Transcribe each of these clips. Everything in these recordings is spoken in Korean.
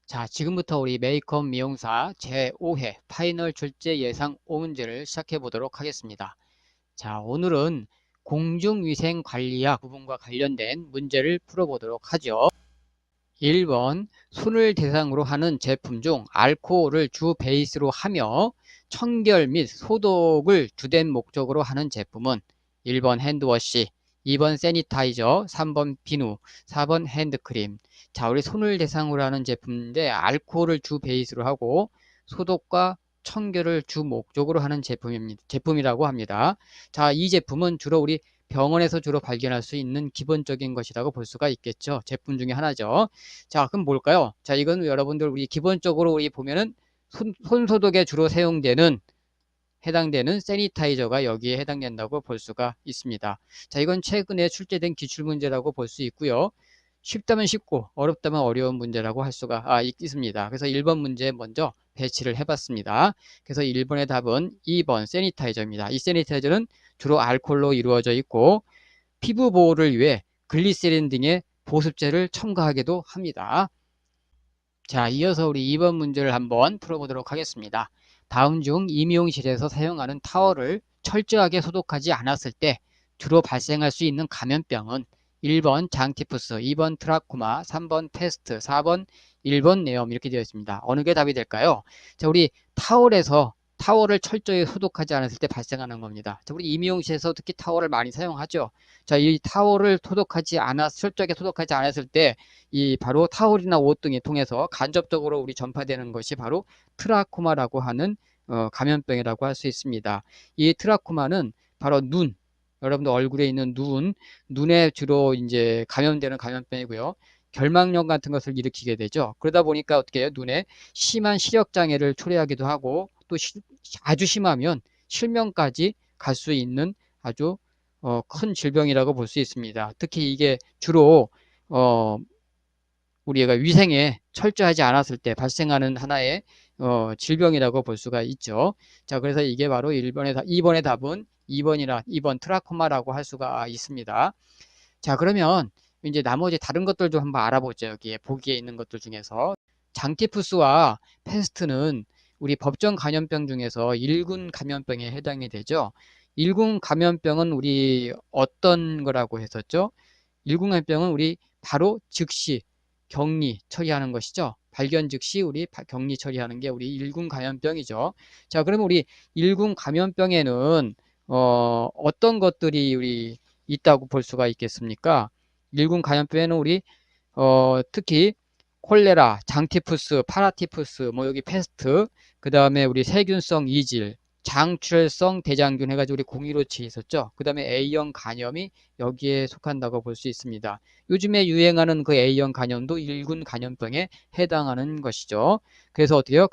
자, 지금부터 우리 메이크업 미용사 제5회 파이널 출제 예상 5문제를 시작해 보도록 하겠습니다. 자, 오늘은 공중위생관리학 부분과 관련된 문제를 풀어보도록 하죠. 1번, 손을 대상으로 하는 제품 중 알코올을 주 베이스로 하며 청결 및 소독을 주된 목적으로 하는 제품은 1번 핸드워시, 2번 세니타이저, 3번 비누, 4번 핸드크림. 자, 우리 손을 대상으로 하는 제품인데 알코올을 주 베이스로 하고 소독과 청결을 주 목적으로 하는 제품이라고 합니다. 자, 이 제품은 주로 우리 병원에서 주로 발견할 수 있는 기본적인 것이라고 볼 수가 있겠죠. 제품 중에 하나죠. 자, 그럼 뭘까요? 자, 이건 여러분들 우리 기본적으로 우리 보면은 손 소독에 주로 사용되는 해당되는 세니타이저가 여기에 해당된다고 볼 수가 있습니다. 자, 이건 최근에 출제된 기출문제라고 볼 수 있고요. 쉽다면 쉽고 어렵다면 어려운 문제라고 할 수가 있습니다. 그래서 1번 문제 먼저 배치를 해봤습니다. 그래서 1번의 답은 2번 세니타이저입니다. 이 세니타이저는 주로 알코올로 이루어져 있고 피부 보호를 위해 글리세린 등의 보습제를 첨가하기도 합니다. 자, 이어서 우리 2번 문제를 한번 풀어보도록 하겠습니다. 다음 중 임용실에서 사용하는 타월을 철저하게 소독하지 않았을 때 주로 발생할 수 있는 감염병은 1번 장티푸스, 2번 트라코마, 3번 패스트, 4번 일본 뇌염 이렇게 되어 있습니다. 어느 게 답이 될까요? 자, 우리 타월을 철저히 소독하지 않았을 때 발생하는 겁니다. 자, 우리 임용실에서 특히 타월을 많이 사용하죠. 자, 이 타월을 철저하게 소독하지 않았을 때 이 바로 타월이나 옷 등을 통해서 간접적으로 우리 전파되는 것이 바로 트라코마라고 하는 감염병이라고 할 수 있습니다. 이 트라코마는 바로 여러분들 얼굴에 있는 눈에 주로 이제 감염되는 감염병이고요. 결막염 같은 것을 일으키게 되죠. 그러다 보니까 어떻게 해요? 눈에 심한 시력 장애를 초래하기도 하고 또 아주 심하면 실명까지 갈 수 있는 아주 큰 질병이라고 볼 수 있습니다. 특히 이게 주로 어, 우리가 위생에 철저하지 않았을 때 발생하는 하나의 질병이라고 볼 수가 있죠. 자, 그래서 이게 바로 2번의 답은 2번 트라코마라고 할 수가 있습니다. 자, 그러면 이제 나머지 다른 것들도 한번 알아보죠. 여기에 보기에 있는 것들 중에서 장티푸스와 패스트는 우리 법정 감염병 중에서 1군 감염병에 해당이 되죠. 1군 감염병은 우리 어떤 거라고 했었죠? 1군 감염병은 우리 바로 즉시 격리 처리하는 것이죠. 발견 즉시 우리 격리 처리하는 게 우리 1군 감염병이죠. 자, 그러면 우리 1군 감염병에는 어떤 것들이 우리 있다고 볼 수가 있겠습니까? 1군 감염병에는 우리 특히 콜레라, 장티푸스, 파라티푸스, 뭐 여기 패스트, 그 다음에 우리 세균성 이질, 장출혈성 대장균 해가지고 우리 015치 있었죠. 그 다음에 A형 간염이 여기에 속한다고 볼 수 있습니다. 요즘에 유행하는 그 A형 간염도 1군 감염병에 해당하는 것이죠. 그래서 어때요?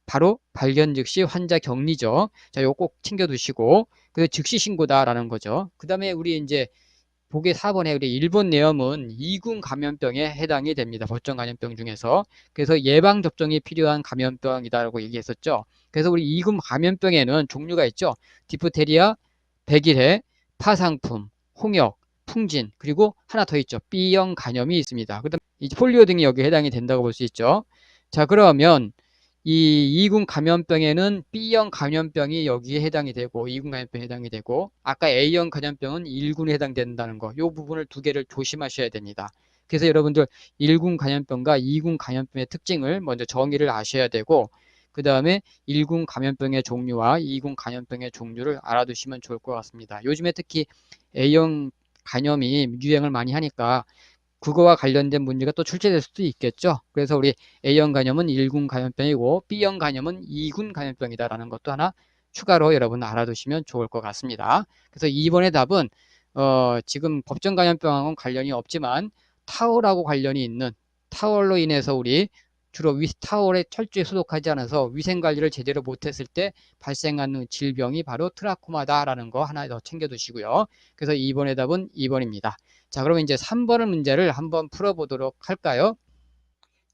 바로 발견 즉시 환자 격리죠. 자, 요거 꼭 챙겨두시고, 그 즉시 신고다라는 거죠. 그 다음에 우리 이제 보기 4번에 우리 일본 뇌염은 2군 감염병에 해당이 됩니다. 법정 감염병 중에서. 그래서 예방 접종이 필요한 감염병이다라고 얘기했었죠. 그래서 우리 2군 감염병에는 종류가 있죠. 디프테리아, 백일해, 파상품, 홍역, 풍진, 그리고 하나 더 있죠. B형 간염이 있습니다. 그다음 이제 폴리오 등이 여기에 해당이 된다고 볼 수 있죠. 자, 그러면 이 2군 감염병에는 B형 감염병이 여기에 해당이 되고 2군 감염병에 해당이 되고 아까 A형 감염병은 1군에 해당된다는 거. 이 부분을 두 개를 조심하셔야 됩니다. 그래서 여러분들 1군 감염병과 2군 감염병의 특징을 먼저 정의를 아셔야 되고 그 다음에 1군 감염병의 종류와 2군 감염병의 종류를 알아두시면 좋을 것 같습니다. 요즘에 특히 A형 감염이 유행을 많이 하니까 그거와 관련된 문제가 또 출제될 수도 있겠죠. 그래서 우리 A형 간염은 1군 감염병이고 B형 간염은 2군 감염병이다라는 것도 하나 추가로 여러분 알아두시면 좋을 것 같습니다. 그래서 2번의 답은 지금 법정 감염병하고는 관련이 없지만 타월하고 관련이 있는 타월로 인해서 우리 주로 타월에 철저히 소독하지 않아서 위생관리를 제대로 못했을 때 발생하는 질병이 바로 트라코마다라는 거 하나 더 챙겨두시고요. 그래서 2번의 답은 2번입니다. 자, 그러면 이제 3번 문제를 한번 풀어보도록 할까요?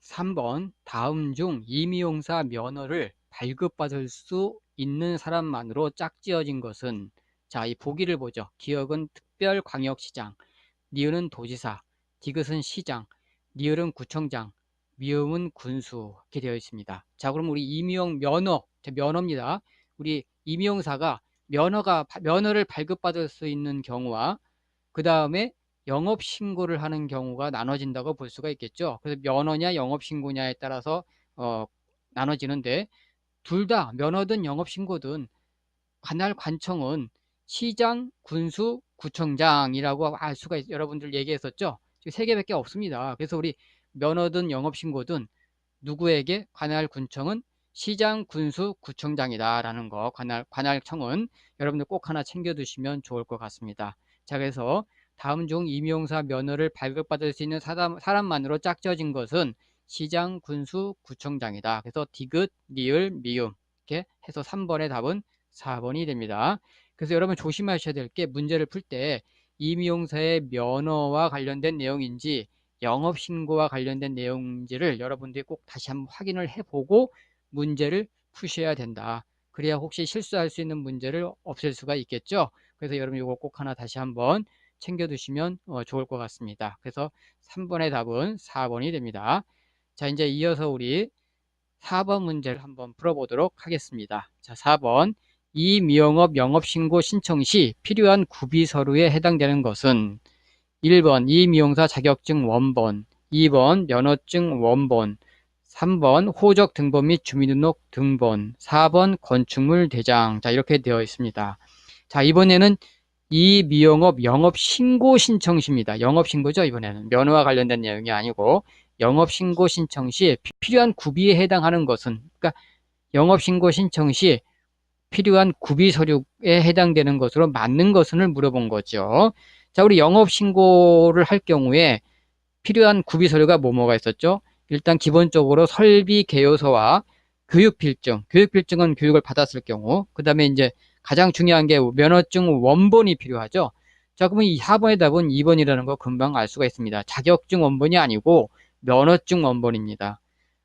3번, 다음 중 임의용사 면허를 발급받을 수 있는 사람만으로 짝지어진 것은, 자, 이 보기를 보죠. 기억은 특별광역시장, 니은은 도지사, 디귿은 시장, 리을은 구청장, 미음은 군수 이렇게 되어 있습니다. 자, 그럼 우리 이미용 면허, 면허입니다. 우리 이미용사가 면허를 발급받을 수 있는 경우와 그 다음에 영업신고를 하는 경우가 나눠진다고 볼 수가 있겠죠. 그래서 면허냐 영업신고냐에 따라서 어, 나눠지는데 둘 다 면허든 영업신고든 관할 관청은 시장, 군수, 구청장이라고 알 수가 여러분들 얘기했었죠. 세 개밖에 없습니다. 그래서 우리 면허든 영업신고든 누구에게 관할군청은 시장, 군수, 구청장이다라는 거 관할청은 여러분들 꼭 하나 챙겨두시면 좋을 것 같습니다. 자, 그래서 다음 중 임용사 면허를 발급받을 수 있는 사람만으로 짝져진 것은 시장, 군수, 구청장이다. 그래서 디귿, 리을, 미음 이렇게 해서 3번의 답은 4번이 됩니다. 그래서 여러분 조심하셔야 될 게 문제를 풀 때 임용사의 면허와 관련된 내용인지 영업신고와 관련된 내용인지를 여러분들이 꼭 다시 한번 확인을 해보고 문제를 푸셔야 된다. 그래야 혹시 실수할 수 있는 문제를 없앨 수가 있겠죠. 그래서 여러분 이거 꼭 하나 다시 한번 챙겨두시면 좋을 것 같습니다. 그래서 3번의 답은 4번이 됩니다. 자, 이제 이어서 우리 4번 문제를 한번 풀어보도록 하겠습니다. 자, 4번. 이 미용업 영업신고 신청 시 필요한 구비서류에 해당되는 것은 1번 이미용사 자격증 원본, 2번 면허증 원본, 3번 호적 등본 및 주민등록 등본, 4번 건축물 대장. 자, 이렇게 되어 있습니다. 자, 이번에는 이미용업 영업신고 신청 시입니다. 영업신고죠, 이번에는. 면허와 관련된 내용이 아니고 영업신고 신청 시 필요한 구비에 해당하는 것은, 그러니까 영업신고 신청 시 필요한 구비 서류에 해당되는 것으로 맞는 것을 물어본 거죠. 자, 우리 영업신고를 할 경우에 필요한 구비 서류가 뭐가 있었죠? 일단 기본적으로 설비 개요서와 교육필증, 교육필증은 교육을 받았을 경우, 그 다음에 이제 가장 중요한 게 면허증 원본이 필요하죠. 자, 그러면 이 4번의 답은 2번이라는 거 금방 알 수가 있습니다. 자격증 원본이 아니고 면허증 원본입니다.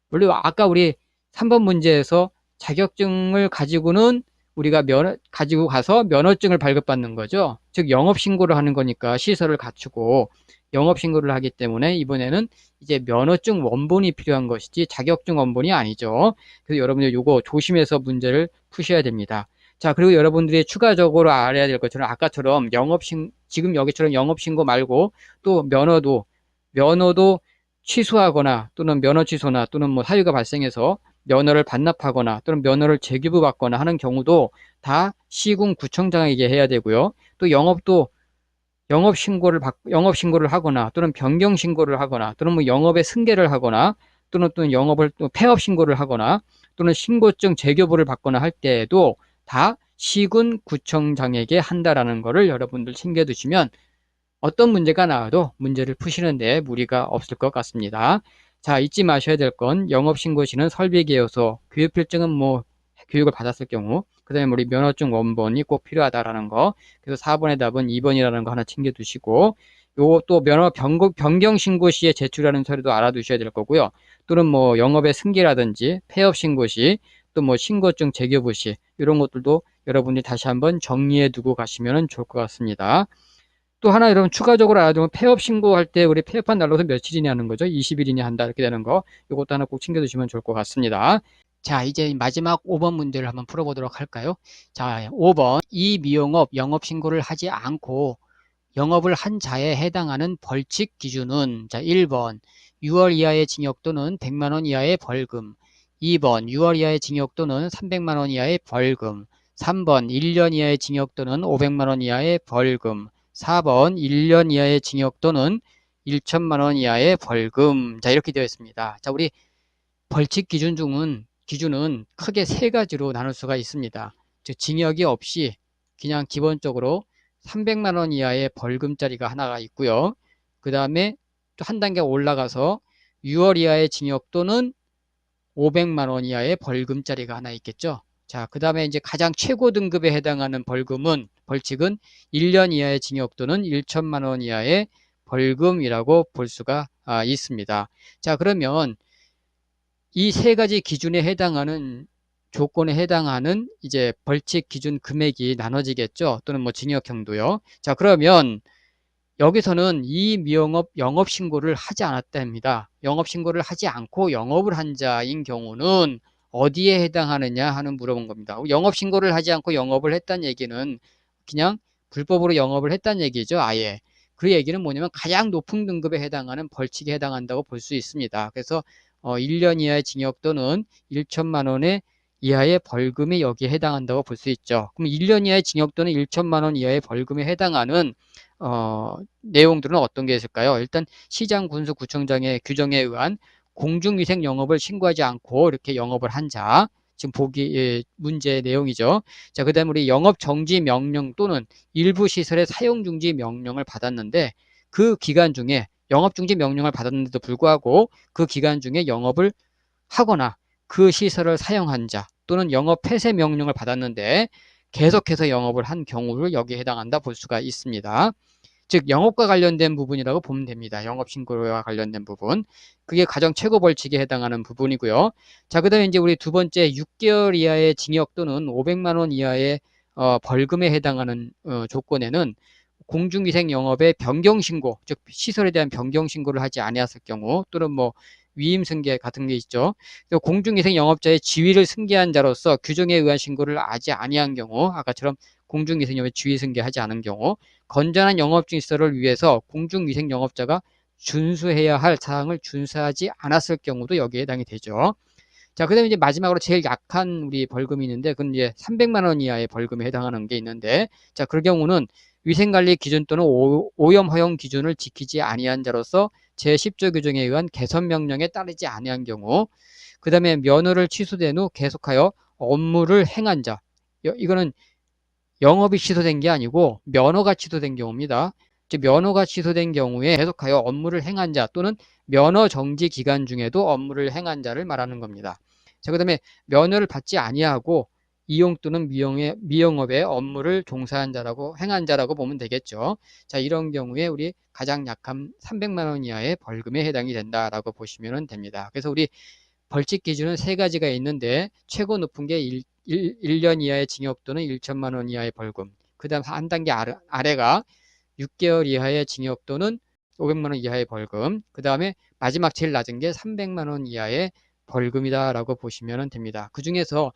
물론 아까 우리 3번 문제에서 자격증을 가지고는 우리가 가지고 가서 면허증을 발급받는 거죠. 즉 영업신고를 하는 거니까 시설을 갖추고 영업신고를 하기 때문에 이번에는 이제 면허증 원본이 필요한 것이지 자격증 원본이 아니죠. 그래서 여러분들 이거 조심해서 문제를 푸셔야 됩니다. 자, 그리고 여러분들이 추가적으로 알아야 될 것처럼 아까처럼 지금 여기처럼 영업신고 말고 또 면허도 취소하거나 또는 면허 취소나 또는 뭐 사유가 발생해서 면허를 반납하거나 또는 면허를 재교부받거나 하는 경우도 다 시군구청장에게 해야 되고요. 또 영업신고를 하거나 또는 변경신고를 하거나 또는 뭐 영업에 승계를 하거나 또는 영업을 또 폐업신고를 하거나 또는 신고증 재교부를 받거나 할 때에도 다 시군구청장에게 한다라는 거를 여러분들 챙겨두시면 어떤 문제가 나와도 문제를 푸시는데 무리가 없을 것 같습니다. 자, 잊지 마셔야 될 건 영업신고 시는 설비계요서, 교육필증은 뭐 교육을 받았을 경우, 그 다음에 우리 면허증 원본이 꼭 필요하다라는 거. 그래서 4번의 답은 2번이라는 거 하나 챙겨두시고, 요거 또 면허 변경신고 시에 제출하는 서류도 알아두셔야 될 거고요. 또는 뭐 영업의 승계라든지 폐업신고 시, 또 뭐 신고증 재교부 시, 이런 것들도 여러분이 다시 한번 정리해 두고 가시면 좋을 것 같습니다. 또 하나 여러분 추가적으로 알아두면 폐업 신고할 때 우리 폐업한 날로서 며칠이냐 하는 거죠. 20일이냐 한다 이렇게 되는 거. 이것도 하나 꼭 챙겨두시면 좋을 것 같습니다. 자, 이제 마지막 5번 문제를 한번 풀어보도록 할까요? 자, 5번. 이 미용업 영업신고를 하지 않고 영업을 한 자에 해당하는 벌칙 기준은 자, 1번 6월 이하의 징역 또는 100만 원 이하의 벌금, 2번 6월 이하의 징역 또는 300만 원 이하의 벌금, 3번 1년 이하의 징역 또는 500만 원 이하의 벌금, 4번 1년 이하의 징역 또는 1천만 원 이하의 벌금. 자, 이렇게 되어 있습니다. 자, 우리 벌칙 기준은 크게 세 가지로 나눌 수가 있습니다. 즉 징역이 없이 그냥 기본적으로 300만 원 이하의 벌금짜리가 하나가 있고요. 그 다음에 또 한 단계 올라가서 6월 이하의 징역 또는 500만 원 이하의 벌금짜리가 하나 있겠죠. 자, 그 다음에 이제 가장 최고 등급에 해당하는 벌칙은 1년 이하의 징역 또는 1천만 원 이하의 벌금이라고 볼 수가 있습니다. 자, 그러면 이 세 가지 기준에 해당하는 조건에 해당하는 이제 벌칙 기준 금액이 나눠지겠죠. 또는 뭐 징역형도요. 자, 그러면 여기서는 이 미영업 영업신고를 하지 않았답니다. 영업신고를 하지 않고 영업을 한 자인 경우는 어디에 해당하느냐 하는 물어본 겁니다. 영업신고를 하지 않고 영업을 했다는 얘기는 그냥 불법으로 영업을 했다는 얘기죠. 아예. 그 얘기는 뭐냐면 가장 높은 등급에 해당하는 벌칙에 해당한다고 볼 수 있습니다. 그래서 1년 이하의 징역 또는 1천만 원의 이하의 벌금이 여기에 해당한다고 볼 수 있죠. 그럼 1년 이하의 징역 또는 1천만 원 이하의 벌금에 해당하는 내용들은 어떤 게 있을까요? 일단 시장 군수 구청장의 규정에 의한 공중위생 영업을 신고하지 않고 이렇게 영업을 한 자, 지금 보기 문제의 내용이죠. 자, 그다음에 우리 영업 정지 명령 또는 일부 시설의 사용 중지 명령을 받았는데 그 기간 중에 영업 중지 명령을 받았는데도 불구하고 그 기간 중에 영업을 하거나 그 시설을 사용한 자 또는 영업 폐쇄 명령을 받았는데 계속해서 영업을 한 경우를 여기에 해당한다 볼 수가 있습니다. 즉 영업과 관련된 부분이라고 보면 됩니다. 영업신고와 관련된 부분. 그게 가장 최고 벌칙에 해당하는 부분이고요. 자, 그다음에 이제 우리 두 번째 6개월 이하의 징역 또는 500만 원 이하의 벌금에 해당하는 조건에는 공중위생 영업의 변경신고, 즉 시설에 대한 변경신고를 하지 아니했을 경우 또는 뭐 위임승계 같은 게 있죠. 공중위생 영업자의 지위를 승계한 자로서 규정에 의한 신고를 하지 아니한 경우, 아까처럼 공중위생 영업의 지위 승계하지 않은 경우, 건전한 영업시설을 위해서 공중위생 영업자가 준수해야 할 사항을 준수하지 않았을 경우도 여기에 해당이 되죠. 자, 그 다음에 이제 마지막으로 제일 약한 우리 벌금이 있는데, 그건 이제 300만 원 이하의 벌금에 해당하는 게 있는데, 자, 그 경우는 위생관리 기준 또는 오염 허용 기준을 지키지 아니한 자로서 제10조 규정에 의한 개선 명령에 따르지 아니한 경우, 그 다음에 면허를 취소된 후 계속하여 업무를 행한 자, 이거는 영업이 취소된 게 아니고 면허가 취소된 경우입니다. 즉 면허가 취소된 경우에 계속하여 업무를 행한 자 또는 면허 정지 기간 중에도 업무를 행한 자를 말하는 겁니다. 자, 그다음에 면허를 받지 아니하고 이용 또는 미용업의 업무를 종사한 자라고 행한 자라고 보면 되겠죠. 자, 이런 경우에 우리 가장 약한 300만 원 이하의 벌금에 해당이 된다라고 보시면 됩니다. 그래서 우리 벌칙 기준은 세 가지가 있는데 최고 높은 게 1년 이하의 징역 또는 1천만 원 이하의 벌금. 그 다음 한 단계 아래가 6개월 이하의 징역 또는 500만 원 이하의 벌금. 그 다음에 마지막 제일 낮은 게 300만 원 이하의 벌금이다라고 보시면 됩니다. 그 중에서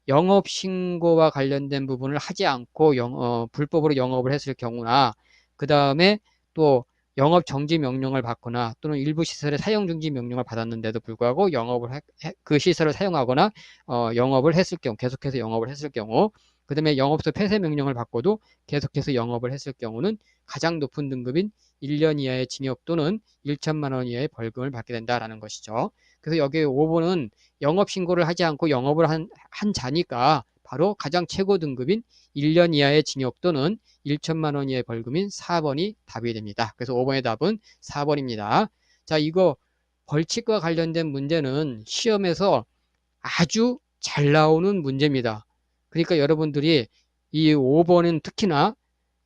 영업신고와 관련된 부분을 하지 않고 불법으로 영업을 했을 경우나 그 다음에 또 영업 정지 명령을 받거나 또는 일부 시설의 사용 중지 명령을 받았는데도 불구하고 그 시설을 사용하거나 영업을 했을 경우, 계속해서 영업을 했을 경우, 그 다음에 영업소 폐쇄 명령을 받고도 계속해서 영업을 했을 경우는 가장 높은 등급인 1년 이하의 징역 또는 1천만 원 이하의 벌금을 받게 된다라는 것이죠. 그래서 여기 5번은 영업신고를 하지 않고 영업을 한 자니까 바로 가장 최고 등급인 1년 이하의 징역 또는 1천만 원 이하의 벌금인 4번이 답이 됩니다. 그래서 5번의 답은 4번입니다. 자, 이거 벌칙과 관련된 문제는 시험에서 아주 잘 나오는 문제입니다. 그러니까 여러분들이 이 5번은 특히나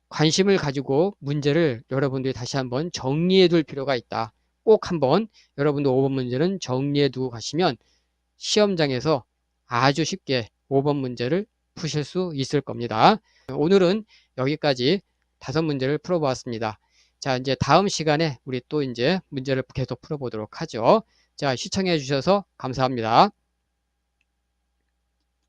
관심을 가지고 문제를 여러분들이 다시 한번 정리해 둘 필요가 있다. 꼭 한번 여러분들 5번 문제는 정리해 두고 가시면 시험장에서 아주 쉽게 5번 문제를 푸실 수 있을 겁니다. 오늘은 여기까지 5문제를 풀어보았습니다. 자, 이제 다음 시간에 우리 또 이제 문제를 계속 풀어보도록 하죠. 자, 시청해 주셔서 감사합니다.